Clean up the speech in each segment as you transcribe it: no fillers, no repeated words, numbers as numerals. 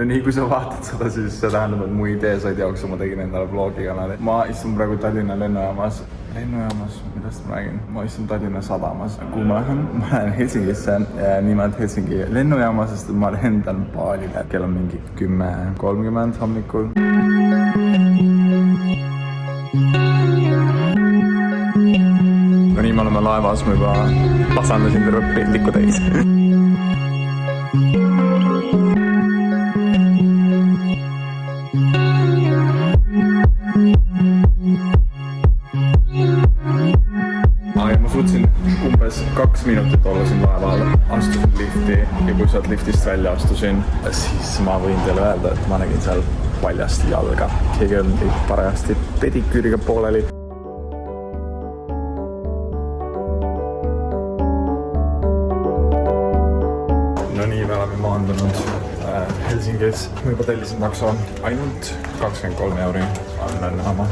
no nii, kui sa vaatad seda, siis see tähendab, et mu idee said jaoks, ma tegin endale vlogi kanali. Ma istun praegu Tallinna lennujaamas, millest ma räägin? Ma istun Tallinna sadamas. Kuhu ma lähen Helsingisse, nimelt Helsingi lennujaama, sest ma lendan Balile. Kell on mingi 10:30 hommikul. No nii, me oleme laevas, ma juba tasandasin terve pildiku täis. Ma suutsin umbes 2 minutit olla siin laeval, astusin lifti ja kui sealt liftist välja astusin, siis ma võin teile öelda, et ma nägin seal paljast jalga. Keegi on parajasti pediküüriga pooleli. No nii, me oleme maandunud Helsingis. Ma juba tellisin takso, ainult 23 euri on lennujaama.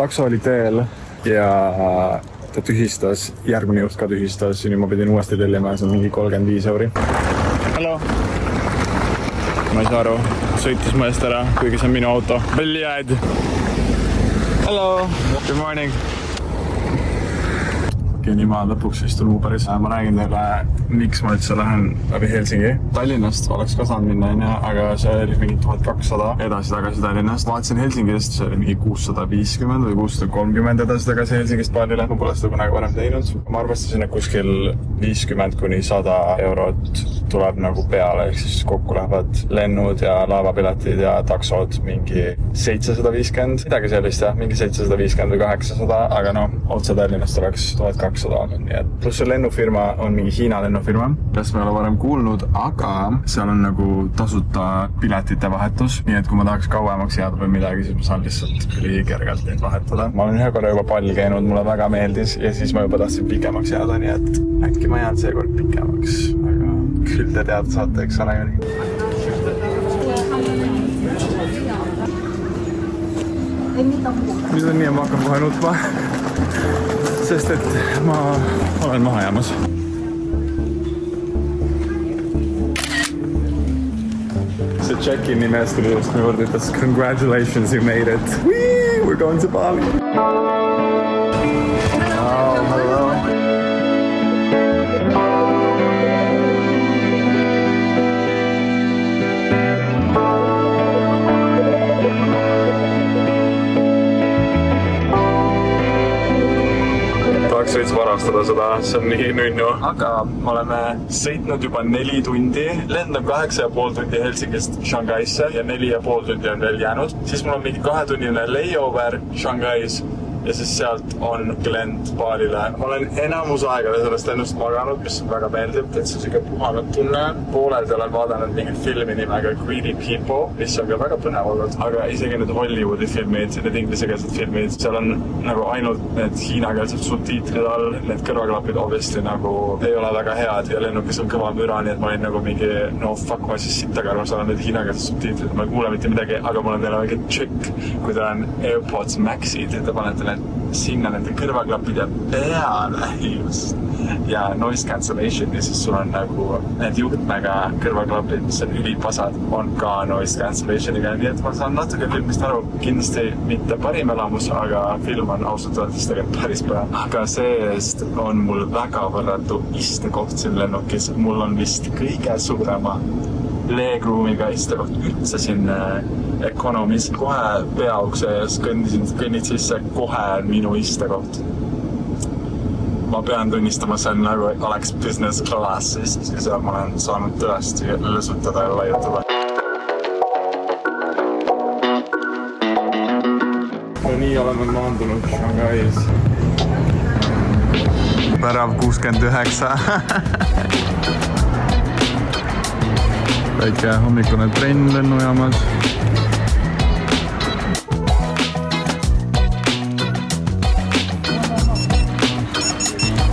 Takso oli teel ja ta tühistas, järgmine juht ka tühistas ja nüüd ma pidin uuesti tellima ja see on mingi 35 euri. Hallo! Ma ei saa aru, sõitis mu eest ära, kuigi see on minu auto. Bliad! Hello! Good morning! Okei, nii ma lõpuks istun Uberis. Ma räägin teile, miks ma üldse lähen läbi Helsingi. Tallinnast oleks ka saanud minna, aga see oli mingi 1200 edasi-tagasi Tallinnast. Vaatasin Helsingist, see oli mingi 650 või 630 edasi-tagasi Helsingist Balile. Ma pole seda kunagi varem teinud. Ma arvestasin, et kuskil 50 kuni 100 eurot tuleb nagu peale, ehk siis kokku lähevad lennud ja laevapiletid ja taksod mingi 750, midagi sellist jah, mingi 750 või 800, aga no, otse Tallinnast oleks 1200 olnud, nii et pluss see lennufirma on mingi Hiina lennufirma, kes me ei ole varem kuulnud, aga seal on nagu tasuta piletite vahetus, nii et kui ma tahaks kauemaks jääda või midagi, siis ma saan lihtsalt ülikergelt neid vahetada. Ma olen ühe korra juba Balil käinud, mulle väga meeldis ja siis ma juba tahtsin pikemaks jääda, nii et äkki ma jään seekord pikemaks, aga küll te teada saate, eks ole ju nii. Nüüd on nii, ma hakkan kohe nutma, sest et ma olen maha jäämas. See check-in nimest tuli just minu juurde ütles, congratulations, you made it. Whee, we're going to Bali. Oh, hello. Tahaks veits varastada seda, see on nii nunnu. Aga me oleme sõitnud juba 4 tundi, lendab 8,5 tundi Helsingist Shanghaisse ja 4,5 tundi on veel jäänud. Siis mul on mingi 2-tunnine layover Shanghais ja siis sealt on lend Balile. Ma olen enamus aega sellest lennust maganud, mis on väga meeldib, et see siuke puhanud tunne. Pooled olen vaadanud mingit filmi nimega Greedy People, mis on ka väga põnev olnud, aga isegi need Hollywoodi filmid, need ingliskeelsed filmid, seal on nagu ainult need hiinakeelsed subtiitrid all, need kõrvaklapid obviously nagu ei ole väga head ja lennukis on kõva müra, nii et ma olin nagu mingi no fuck, ma siis sittakarvas olen need hiinakeelsed subtiitrid, ma ei kuule mitte midagi, aga mul on teile mingi trick, kui teil on AirPods Maxid ja te panete sinna nende kõrvaklapid ja peale just ja noise cancellation ja siis sul on nagu need juhtmega kõrvaklapid, mis on ülipasad, on ka noise cancellationiga, nii et ma saan natuke filmist aru, kindlasti mitte parim elamus, aga film on ausalt öeldes tegelikult päris põe. Aga see-eest on mul väga võrratu istekoht siin lennukis, mul on vist kõige suurema legruumiga istekoht üldse siin Economis. Kohe peaukse ees kõnnid sisse, kohe minu istekoht. Ma pean tunnistama, see on nagu oleks business classis ja seal ma olen saanud tõesti lõsutada ja laiutada. No nii oleme maandunud Shanghais. Värav 69. Väike hommikune trenn lennujaamas.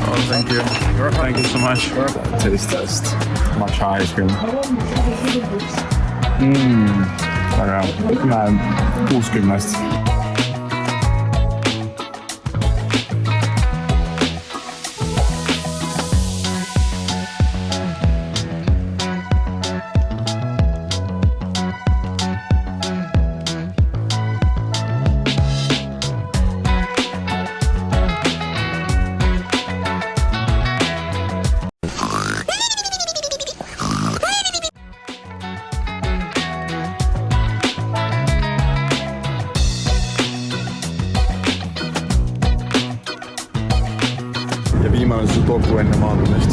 Oh, thank you. Thank you so much. Taste test. Matcha ice cream. Väga hea. Ütleme 60. olen seda toku enne maandumist.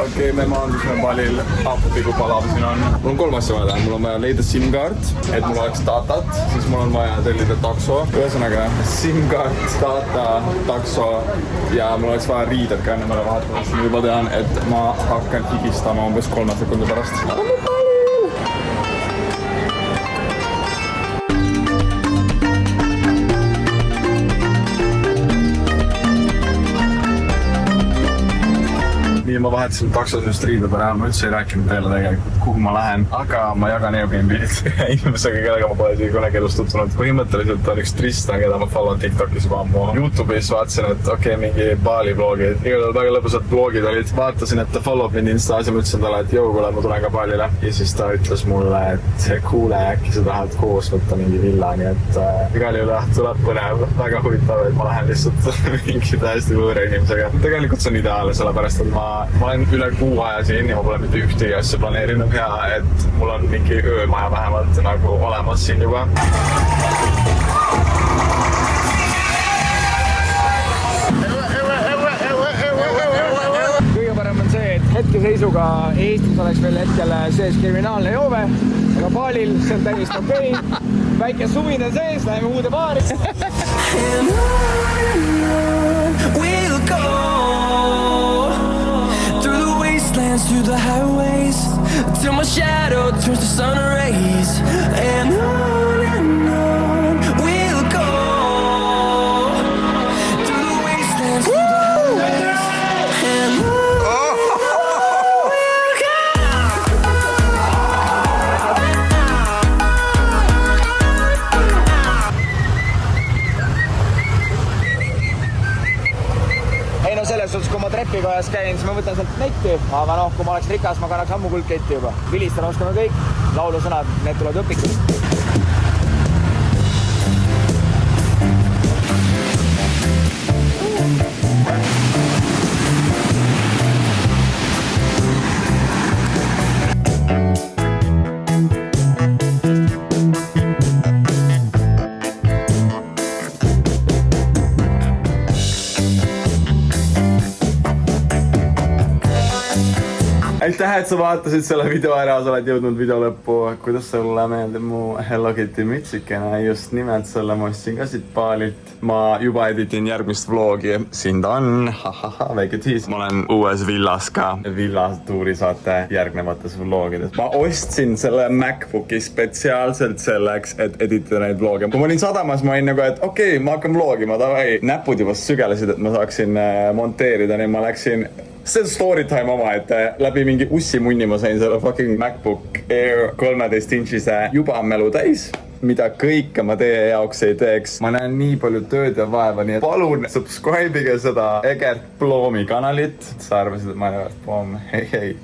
Okei, me maandusime Balil appi, kui palav siin on. Mul on 3 asja vaja. Mul on vaja leida SIM-kaart, et mul oleks datat, siis mul on vaja tellida takso. Ühesõnaga, SIM-kaart, data, takso ja mul oleks vaja riided ka enne mõle vahetada. Ma juba tean, et ma hakkan higistama umbes 3 sekundi pärast. Nii, ma vahetasin taksos just riided ära, ma üldse ei rääkinud teile tegelikult, kuhu ma lähen, aga ma jagan Airbnb-d inimesega, kellega ma pole isegi kunagi elus tutvunud. Põhimõtteliselt on üks Tristan, keda ma follon TikTokis juba ammu. YouTube'is vaatasin, et okei, mingi Bali vlogid, igal väga lõbusad vlogid olid. Vaatasin, et ta followb mind Instas ja ma ütlesin talle, et jõu, kuule, ma tulen ka Balile. Ja siis ta ütles mulle, et kuule, äkki sa tahad koos võtta mingi villa, nii et igal juhul tuleb põnev, väga huvitav, et ma lähen lihtsalt mingi täiesti võõra inimesega. Tegelikult see on ideaalne, sellepärast, et ma olen üle kuu aja siin ja ma pole mitte ühtegi asja planeerinud ja et mul on mingi öömaja vähemalt nagu olemas siin juba. Kõige parem on see, et hetkeseisuga Eestis oleks veel hetkel sees kriminaalne joove, aga Balil see on täiesti okei. Väike suvine sees, läheme uude baari. Through the highways till my shadow turns to sun rays, and on we'll go through the wastelands, through the highways, and we'll Ei no selles suhtes, kui ma trepikojas käin, siis ma võtan sealt netti, aga noh, kui ma oleks rikas, ma kannaks ammu kulketti juba. Vilistan oskame kõik, laulusõnad, need tulevad õpikust. Aitäh, et sa vaatasid selle video ära, sa oled jõudnud video lõppu. Kuidas sulle meeldib mu Hello Kitty mütsikene? Just nimelt selle ma ostsin ka siit Balilt. Ma juba editin järgmist vlogi. Siin ta on, väike tiis. Ma olen uues villas ka. Villatuuri saate järgnevates vlogides. Ma ostsin selle MacBooki spetsiaalselt selleks, et editada neid vloge. Kui ma olin sadamas, ma olin nagu, et okei, ma hakkan vlogima, davai. Näpud juba sügelesid, et ma saaksin monteerida, nii ma läksin see on storytime oma, et läbi mingi ussimunni ma sain selle fucking MacBook Air 13-inchise juba melu täis, mida kõike ma teie jaoks ei teeks. Ma näen nii palju tööd ja vaeva, nii et palun subscribe'ige seda Egert Bloomi kanalit. Sa arvasid, et ma olen Egert Bloom. Hei.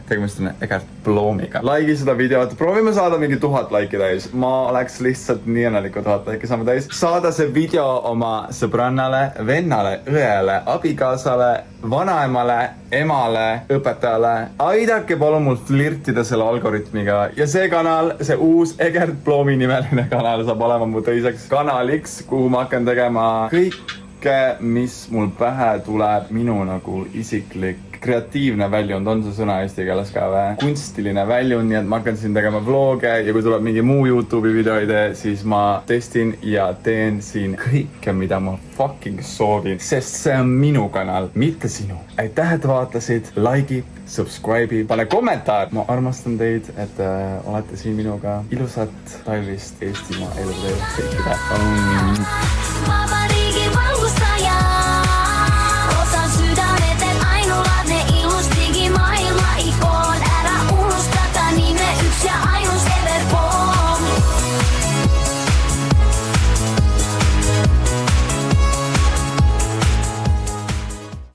Tegemist on Egert Bloomiga. Laigi seda videot. Proovime saada mingi 1000 laiki täis. Ma oleks lihtsalt nii õnnelik, 1000 laiki saame täis. Saada see video oma sõbrannale, vennale, õele, abikaasale, vanaemale, emale, õpetajale. Aidake palun mul flirtida selle algoritmiga. Ja see kanal, see uus Egert Bloomi nimeline kanal saab olema mu teiseks kanaliks, kuhu ma hakkan tegema kõike, mis mul pähe tuleb, minu nagu isiklik kreatiivne väljund, on see sõna eesti keeles ka või? Kunstiline väljund, nii et ma hakkan siin tegema vloge ja kui tuleb mingi muu YouTube'i videoide, siis ma testin ja teen siin kõike, mida ma fucking soovin, sest see on minu kanal, mitte sinu. Aitäh, et vaatasid, like'i, subscribe'i, pane kommentaar. Ma armastan teid, et olete siin minuga. Ilusat talvist Eestimaa elu teile kõikide.